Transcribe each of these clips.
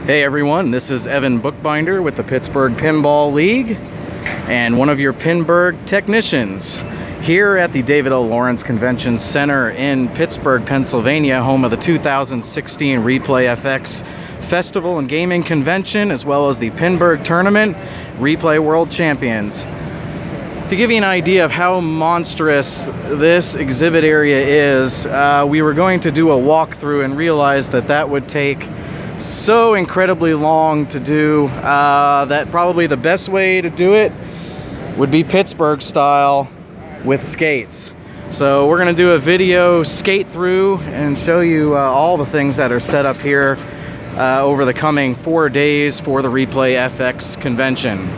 Hey everyone, this is Evan Bookbinder with the Pittsburgh Pinball League and one of your Pinburgh technicians here at the David L. Lawrence Convention Center in Pittsburgh, Pennsylvania, home of the 2016 ReplayFX Festival and Gaming Convention, as well as the Pinburgh Tournament Replay World Champions. To give you an idea of how monstrous this exhibit area is, we were going to do a walkthrough and realized that that would take so incredibly long to do that probably the best way to do it would be Pittsburgh style with skates. So we're going to do a video skate through and show you all the things that are set up here over the coming 4 days for the ReplayFX convention.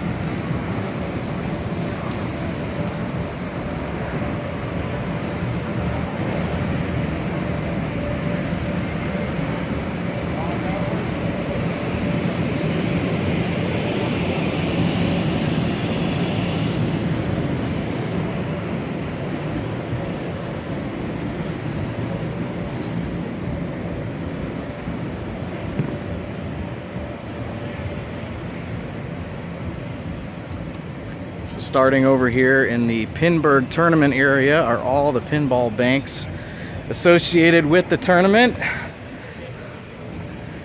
So starting over here in the Pinburgh tournament area are all the pinball banks associated with the tournament.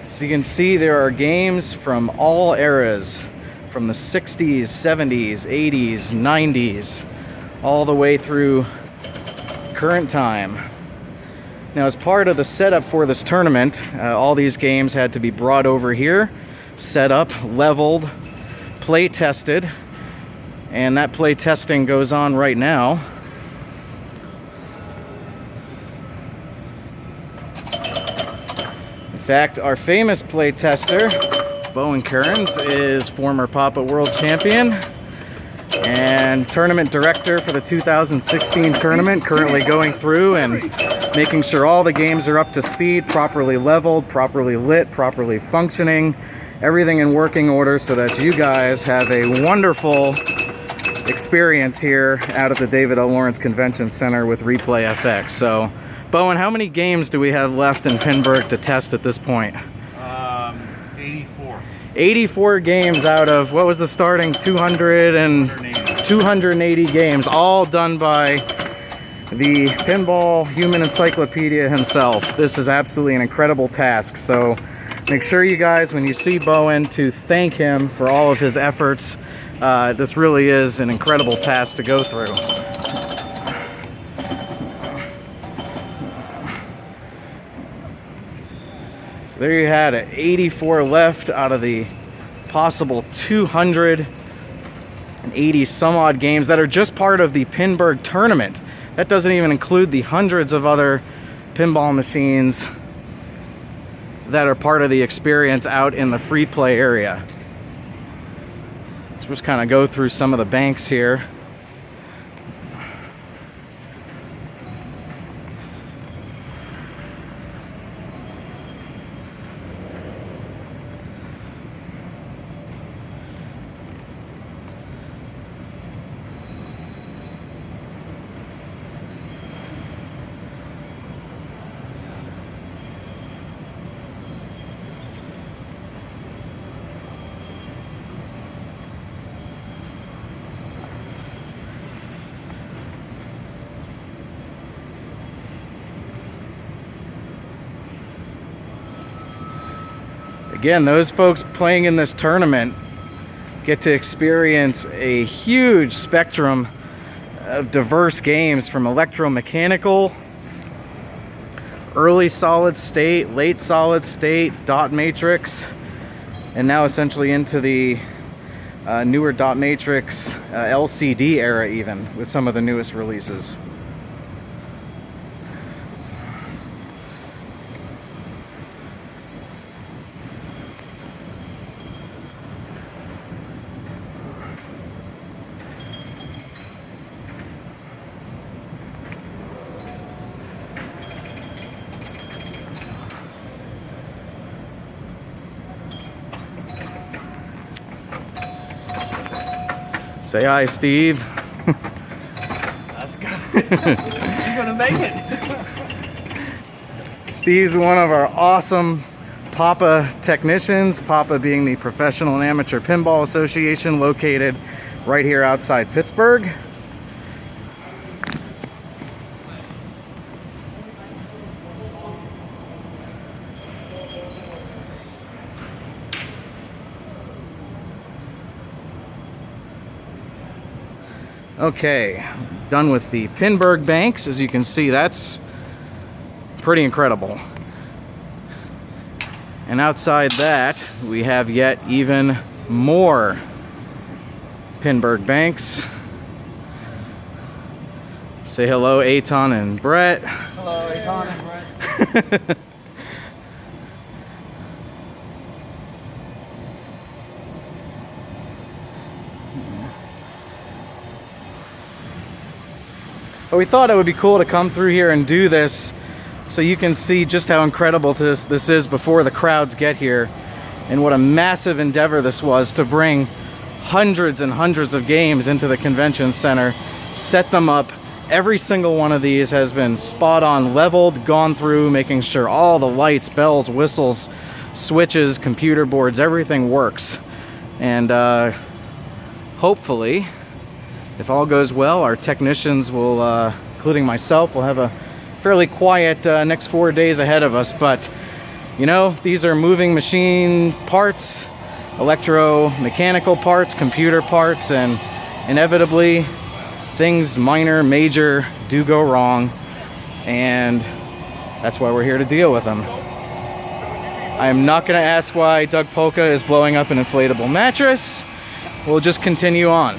So you can see there are games from all eras, from the 60s, 70s, 80s, 90s, all the way through current time. Now, as part of the setup for this tournament, all these games had to be brought over here, set up, leveled, play tested. And that play testing goes on right now. In fact, our famous play tester, Bowen Kearns, is former Papa World Champion and tournament director for the 2016 tournament, currently going through and making sure all the games are up to speed, properly leveled, properly lit, properly functioning, everything in working order so that you guys have a wonderful experience here out at the David L. Lawrence Convention Center with ReplayFX. So, Bowen, how many games do we have left in Pinburgh to test at this point? 84. 84 games out of, what was the starting, 280 games, all done by the Pinball Human Encyclopedia himself. This is absolutely an incredible task. So, make sure you guys, when you see Bowen, to thank him for all of his efforts. This really is an incredible task to go through. So there you had it, 84 left out of the possible 280 some odd games that are just part of the Pinburgh tournament. That doesn't even include the hundreds of other pinball machines that are part of the experience out in the free play area. So just kind of go through some of the banks here. Again, those folks playing in this tournament get to experience a huge spectrum of diverse games, from electromechanical, early solid state, late solid state, dot matrix, and now essentially into the newer dot matrix LCD era, even with some of the newest releases. Say hi, Steve. That's good. You're gonna make it. Steve's one of our awesome Papa Technicians, Papa being the Professional and Amateur Pinball Association, located right here outside Pittsburgh. Okay, done with the Pinburgh banks. As you can see, that's pretty incredible. And outside that, we have yet even more Pinburgh banks. Say hello, Eitan and Brett. Hello, Eitan and Brett. But we thought it would be cool to come through here and do this so you can see just how incredible this is before the crowds get here, and what a massive endeavor this was to bring hundreds and hundreds of games into the convention center, set them up. Every single one of these has been spot on leveled, gone through, making sure all the lights, bells, whistles, switches, computer boards, everything works. And hopefully, if all goes well, our technicians will, including myself, will have a fairly quiet next 4 days ahead of us. But, you know, these are moving machine parts, electromechanical parts, computer parts, and inevitably things minor, major, do go wrong. And that's why we're here to deal with them. I am not going to ask why Doug Polka is blowing up an inflatable mattress. We'll just continue on.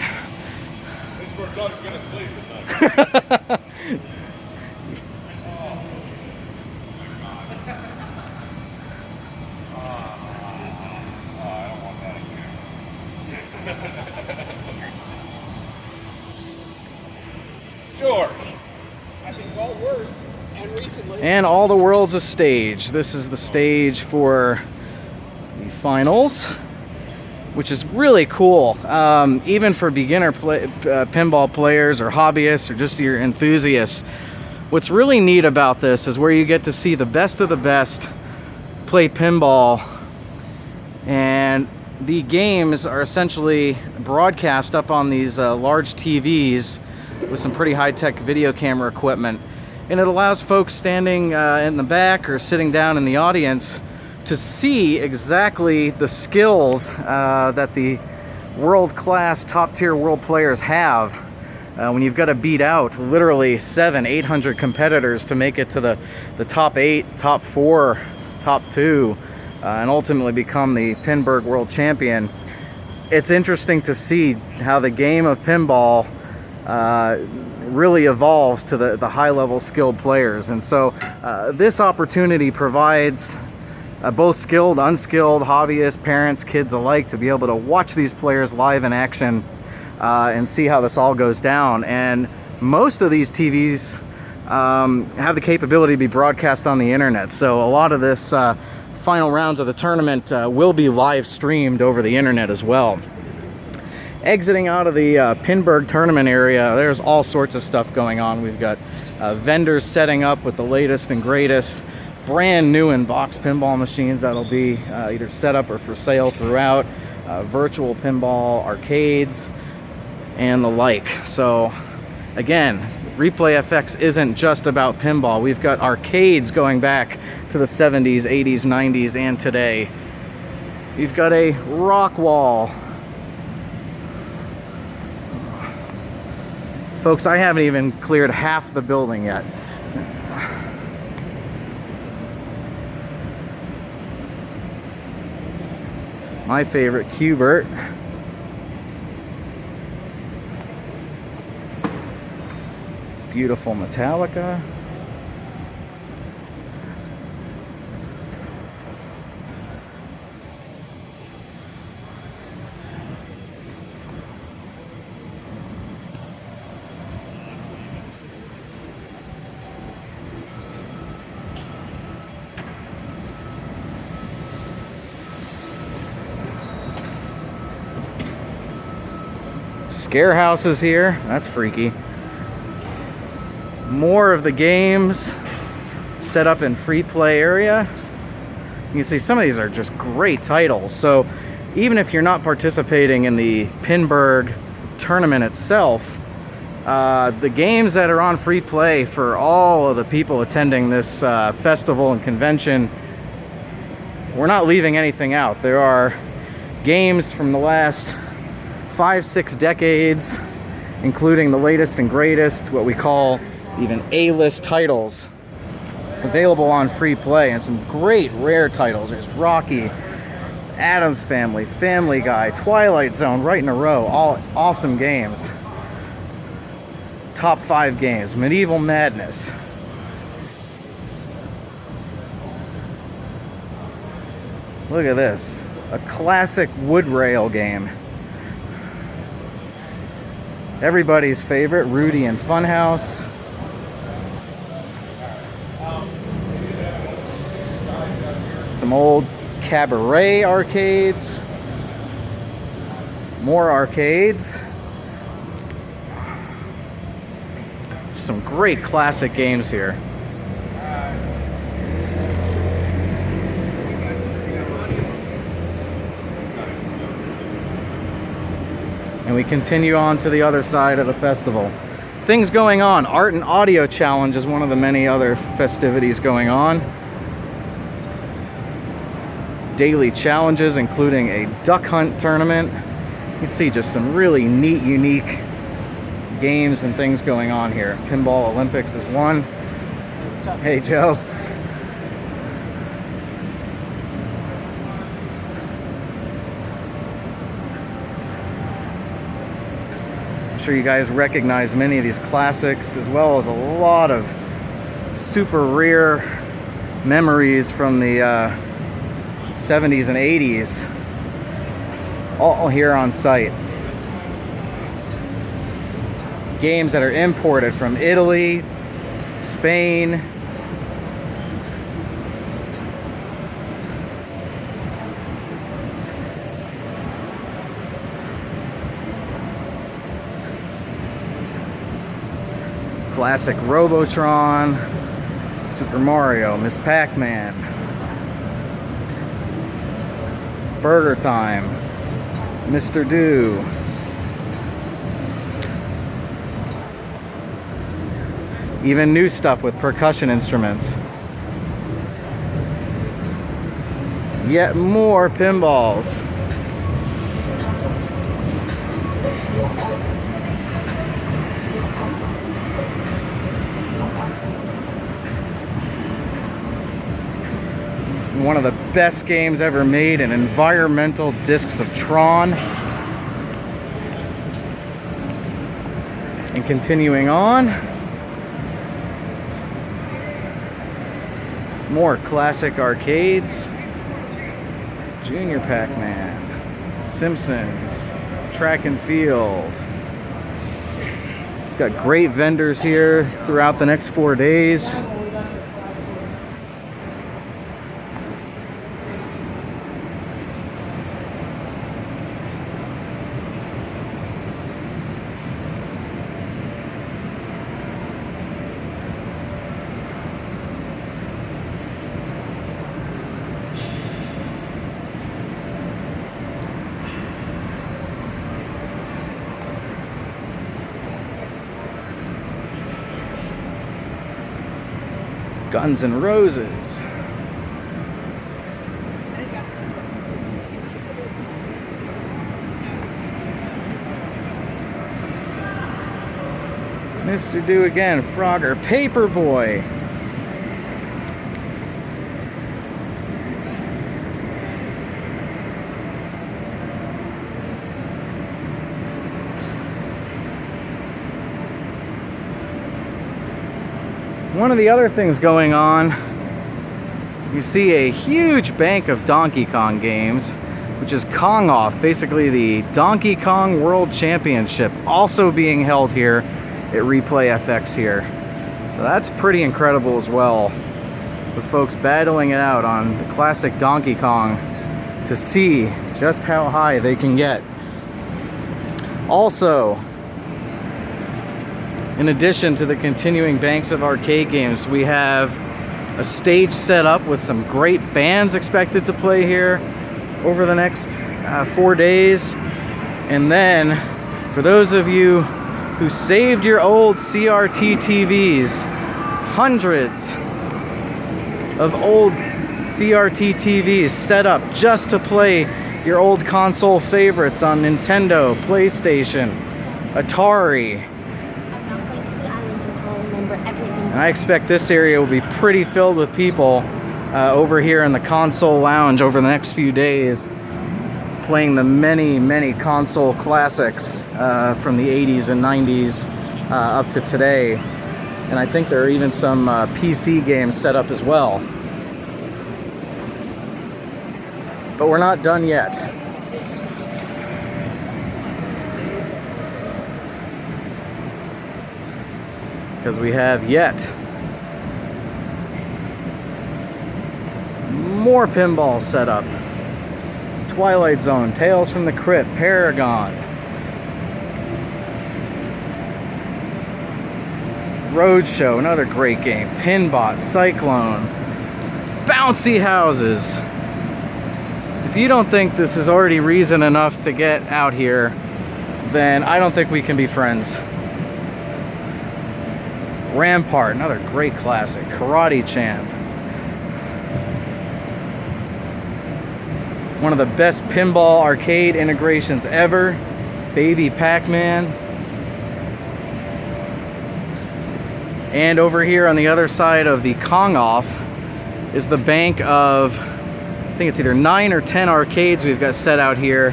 Doug's gonna sleep tonight. I don't want that again. George. I think it's all worse, and recently. And all the world's a stage. This is the stage for the finals, which is really cool, even for beginner pinball players or hobbyists or just your enthusiasts. What's really neat about this is where you get to see the best of the best play pinball, and the games are essentially broadcast up on these large TVs with some pretty high-tech video camera equipment, and it allows folks standing in the back or sitting down in the audience to see exactly the skills that the world-class, top-tier world players have when you've got to beat out literally 700-800 competitors to make it to the top 8, top 4, top 2, and ultimately become the Pinburgh world champion. It's interesting to see how the game of pinball really evolves to the high-level skilled players. And so this opportunity provides both skilled, unskilled, hobbyists, parents, kids alike to be able to watch these players live in action and see how this all goes down. And most of these TVs have the capability to be broadcast on the internet. So a lot of this final rounds of the tournament will be live streamed over the internet as well. Exiting out of the Pinburgh tournament area, there's all sorts of stuff going on. We've got vendors setting up with the latest and greatest brand new in-box pinball machines that'll be either set up or for sale throughout, virtual pinball arcades and the like. So again, ReplayFX isn't just about pinball. We've got arcades going back to the 70s, 80s, 90s, and today. We've got a rock wall. Folks, I haven't even cleared half the building yet. My favorite, Qbert. Beautiful Metallica. Scare House is here. That's freaky. More of the games set up in free play area. You can see some of these are just great titles. So even if you're not participating in the Pinburgh tournament itself, the games that are on free play for all of the people attending this festival and convention, we're not leaving anything out. There are games from the last 5-6 decades, including the latest and greatest, what we call even A-list titles, available on free play, and some great rare titles. There's Rocky, Addams Family, Family Guy, Twilight Zone, right in a row. All awesome games. Top 5 games. Medieval Madness. Look at this. A classic wood rail game. Everybody's favorite, Rudy and Funhouse. Some old cabaret arcades. More arcades. Some great classic games here. And we continue on to the other side of the festival. Things going on. Art and Audio Challenge is one of the many other festivities going on. Daily challenges, including a duck hunt tournament. You can see just some really neat, unique games and things going on here. Pinball Olympics is one. Hey, Joe. I'm sure you guys recognize many of these classics, as well as a lot of super rare memories from the 70s and 80s, all here on site. Games that are imported from Italy, Spain, classic Robotron, Super Mario, Miss Pac-Man, Burger Time, Mr. Do. Even new stuff with percussion instruments. Yet more pinballs. One of the best games ever made, an environmental Discs of Tron. And continuing on, more classic arcades. Junior Pac-Man, Simpsons, Track and Field. Got great vendors here throughout the next 4 days. Guns N' Roses. Mr. Do Again, Frogger, Paperboy. One of the other things going on, you see a huge bank of Donkey Kong games, which is Kong Off, basically the Donkey Kong World Championship, also being held here at ReplayFX here. So that's pretty incredible as well, with folks battling it out on the classic Donkey Kong to see just how high they can get. Also, in addition to the continuing banks of arcade games, we have a stage set up with some great bands expected to play here over the next 4 days. And then, for those of you who saved your old CRT TVs, hundreds of old CRT TVs set up just to play your old console favorites on Nintendo, PlayStation, Atari. I'm not going to the island until I remember everything. And I expect this area will be pretty filled with people over here in the console lounge over the next few days, playing the many console classics from the 80s and 90s up to today. And I think there are even some PC games set up as well. But we're not done yet. Because we have yet more pinball set up. Twilight Zone, Tales from the Crypt, Paragon, Roadshow, another great game, Pinbot, Cyclone, Bouncy Houses. If you don't think this is already reason enough to get out here, then I don't think we can be friends. Rampart, another great classic, Karate Champ. One of the best pinball arcade integrations ever, Baby Pac-Man. And over here on the other side of the Kong Off is the bank of, I think it's either 9 or 10 arcades we've got set out here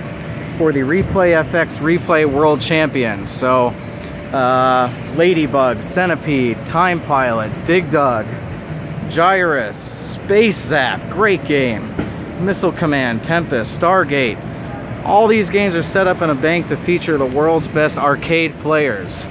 for the ReplayFX Replay World Champions. So, Ladybug, Centipede, Time Pilot, Dig Dug, Gyrus, Space Zap, great game. Missile Command, Tempest, Stargate. All these games are set up in a bank to feature the world's best arcade players.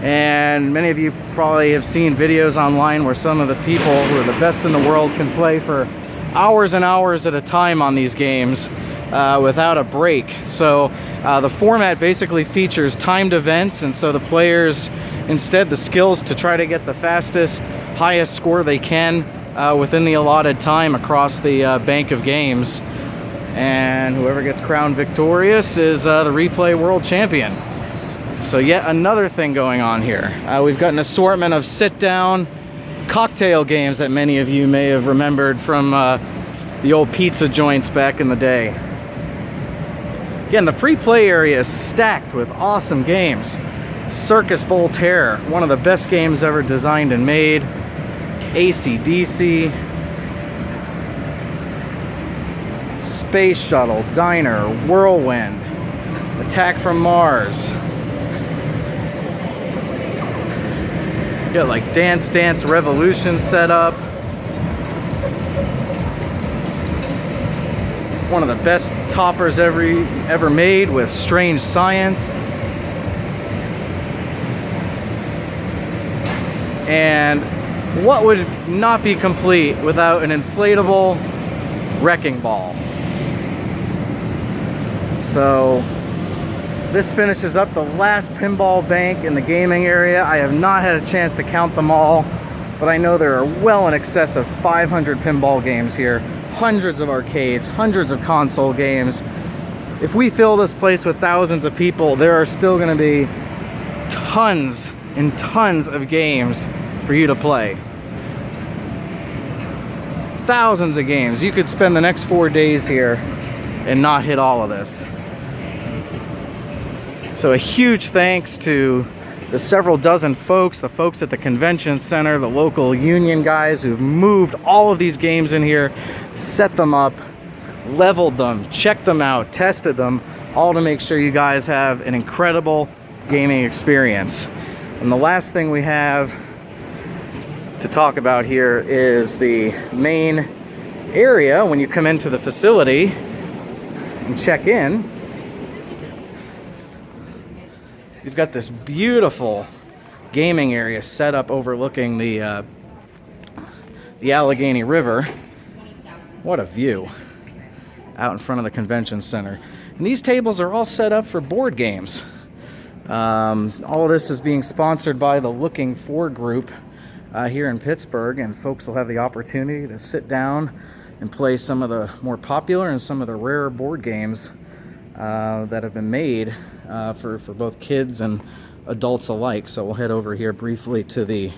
And many of you probably have seen videos online where some of the people who are the best in the world can play for hours and hours at a time on these games without a break. So the format basically features timed events, and so the players instead the skills to try to get the fastest, highest score they can within the allotted time across the bank of games. And whoever gets crowned victorious is the Replay World Champion. So yet another thing going on here. We've got an assortment of sit-down cocktail games that many of you may have remembered from the old pizza joints back in the day. Again, the free play area is stacked with awesome games. Circus Voltaire, one of the best games ever designed and made. AC/DC, Space Shuttle, Diner, Whirlwind, Attack from Mars. You got like Dance Dance Revolution set up. One of the best toppers ever made with Strange Science. And what would not be complete without an inflatable wrecking ball? So this finishes up the last pinball bank in the gaming area. I have not had a chance to count them all, but I know there are well in excess of 500 pinball games here, hundreds of arcades, hundreds of console games. If we fill this place with thousands of people, there are still going to be tons and tons of games for you to play. Thousands of games. You could spend the next 4 days here and not hit all of this. So a huge thanks to the several dozen folks, the folks at the convention center, the local union guys who've moved all of these games in here, set them up, leveled them, checked them out, tested them, all to make sure you guys have an incredible gaming experience. And the last thing we have to talk about here is the main area. When you come into the facility and check in, you've got this beautiful gaming area set up overlooking the Allegheny River. What a view out in front of the convention center. And these tables are all set up for board games. All of this is being sponsored by the Looking For group, here in Pittsburgh, and folks will have the opportunity to sit down and play some of the more popular and some of the rarer board games that have been made for both kids and adults alike. So we'll head over here briefly to the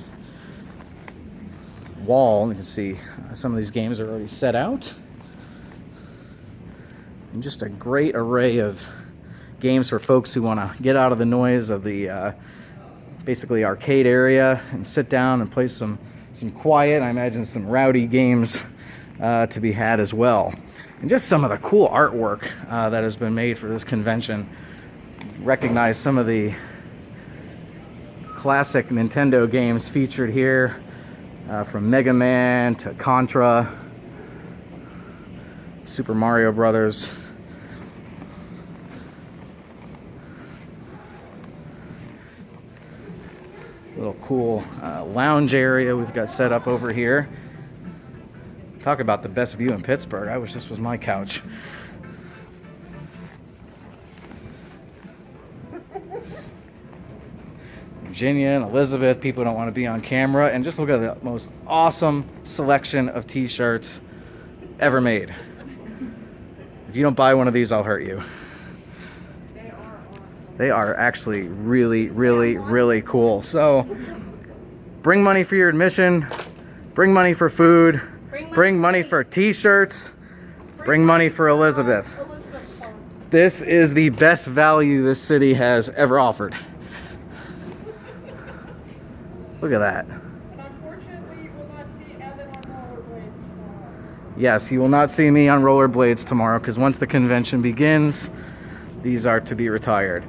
wall. You can see some of these games are already set out. And just a great array of games for folks who want to get out of the noise of the basically arcade area and sit down and play some quiet, I imagine some rowdy games to be had as well. And just some of the cool artwork that has been made for this convention. Recognize some of the classic Nintendo games featured here, from Mega Man to Contra, Super Mario Brothers. Little cool lounge area we've got set up over here. Talk about the best view in Pittsburgh. I wish this was my couch. Virginia and Elizabeth, people don't want to be on camera. And just look at the most awesome selection of t-shirts ever made. If you don't buy one of these, I'll hurt you. They are actually really, really, really cool. So bring money for your admission, bring money for food, bring money for t-shirts, bring money for Elizabeth. This is the best value this city has ever offered. Look at that. And unfortunately, you will not see Evan on rollerblades tomorrow. Yes, you will not see me on rollerblades tomorrow, because once the convention begins, these are to be retired.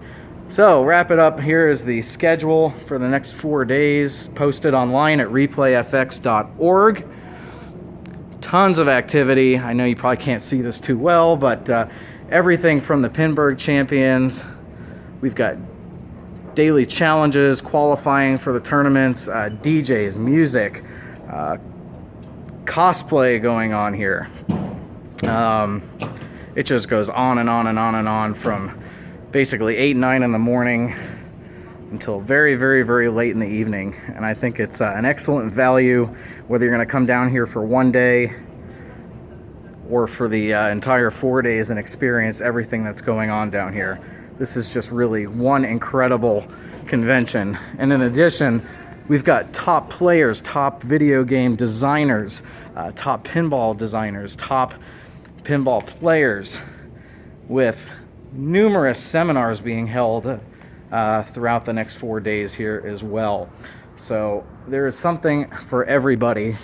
So, wrap it up. Here is the schedule for the next 4 days, posted online at ReplayFX.org. Tons of activity. I know you probably can't see this too well, but everything from the Pinburgh champions. We've got daily challenges, qualifying for the tournaments, DJs, music, cosplay going on here. It just goes on and on and on and on from basically 8, 9 in the morning until very, very, very late in the evening. And I think it's an excellent value, whether you're going to come down here for one day or for the entire 4 days and experience everything that's going on down here. This is just really one incredible convention. And in addition, we've got top players, top video game designers, top pinball designers, top pinball players, with numerous seminars being held throughout the next 4 days here as well. So there is something for everybody,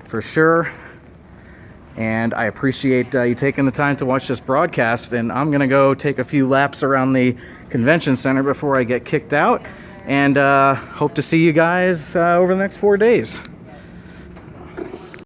for sure. And I appreciate you taking the time to watch this broadcast. And I'm going to go take a few laps around the convention center before I get kicked out. And hope to see you guys over the next 4 days.